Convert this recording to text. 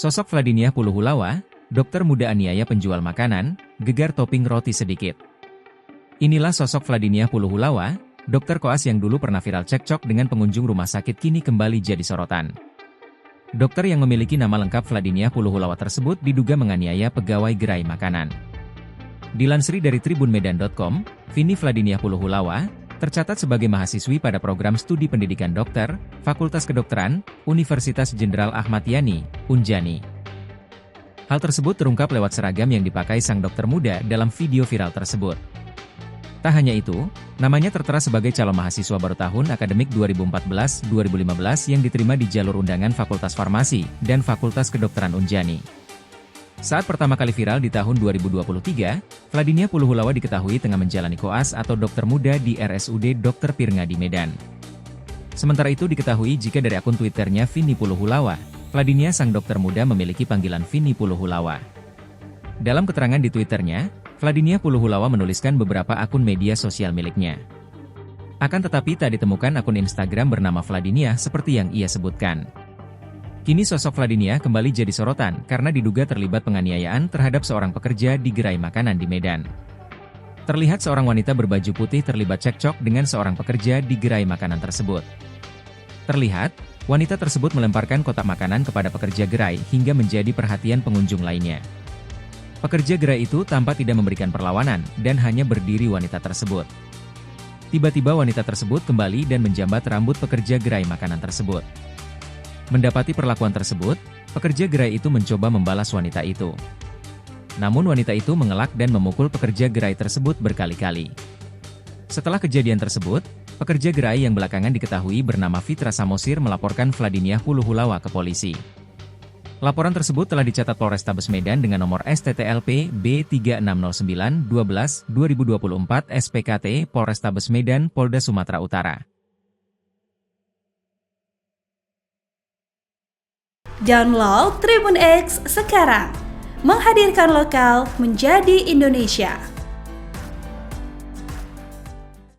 Sosok Vladiniah Puluhulawa, dokter muda aniaya penjual makanan, gegar topping roti sedikit. Inilah sosok Vladiniah Puluhulawa, dokter koas yang dulu pernah viral cekcok dengan pengunjung rumah sakit kini kembali jadi sorotan. Dokter yang memiliki nama lengkap Vladiniah Puluhulawa tersebut diduga menganiaya pegawai gerai makanan. Dilansir dari tribunmedan.com, Vini Vladiniah Puluhulawa tercatat sebagai mahasiswi pada program studi pendidikan dokter, Fakultas Kedokteran, Universitas Jenderal Ahmad Yani, Unjani. Hal tersebut terungkap lewat seragam yang dipakai sang dokter muda dalam video viral tersebut. Tak hanya itu, namanya tertera sebagai calon mahasiswa baru tahun akademik 2014-2015 yang diterima di jalur undangan Fakultas Farmasi dan Fakultas Kedokteran Unjani. Saat pertama kali viral di tahun 2023, Vladiniah Puluhulawa diketahui tengah menjalani koas atau dokter muda di RSUD Dr. Pirnga di Medan. Sementara itu diketahui jika dari akun Twitternya Vini Puluhulawa, Vladiniah sang dokter muda memiliki panggilan Vini Puluhulawa. Dalam keterangan di Twitternya, Vladiniah Puluhulawa menuliskan beberapa akun media sosial miliknya. Akan tetapi tak ditemukan akun Instagram bernama Vladiniah seperti yang ia sebutkan. Kini sosok Vladiniah kembali jadi sorotan karena diduga terlibat penganiayaan terhadap seorang pekerja di gerai makanan di Medan. Terlihat seorang wanita berbaju putih terlibat cekcok dengan seorang pekerja di gerai makanan tersebut. Terlihat, wanita tersebut melemparkan kotak makanan kepada pekerja gerai hingga menjadi perhatian pengunjung lainnya. Pekerja gerai itu tampak tidak memberikan perlawanan dan hanya berdiri wanita tersebut. Tiba-tiba wanita tersebut kembali dan menjambat rambut pekerja gerai makanan tersebut. Mendapati perlakuan tersebut, pekerja gerai itu mencoba membalas wanita itu. Namun wanita itu mengelak dan memukul pekerja gerai tersebut berkali-kali. Setelah kejadian tersebut, pekerja gerai yang belakangan diketahui bernama Fitra Samosir melaporkan Vladiniah Puluhulawa ke polisi. Laporan tersebut telah dicatat Polrestabes Medan dengan nomor STTLP B3609-12-2024 SPKT Polrestabes Medan Polda Sumatera Utara. Download Tribun X sekarang, menghadirkan lokal menjadi Indonesia.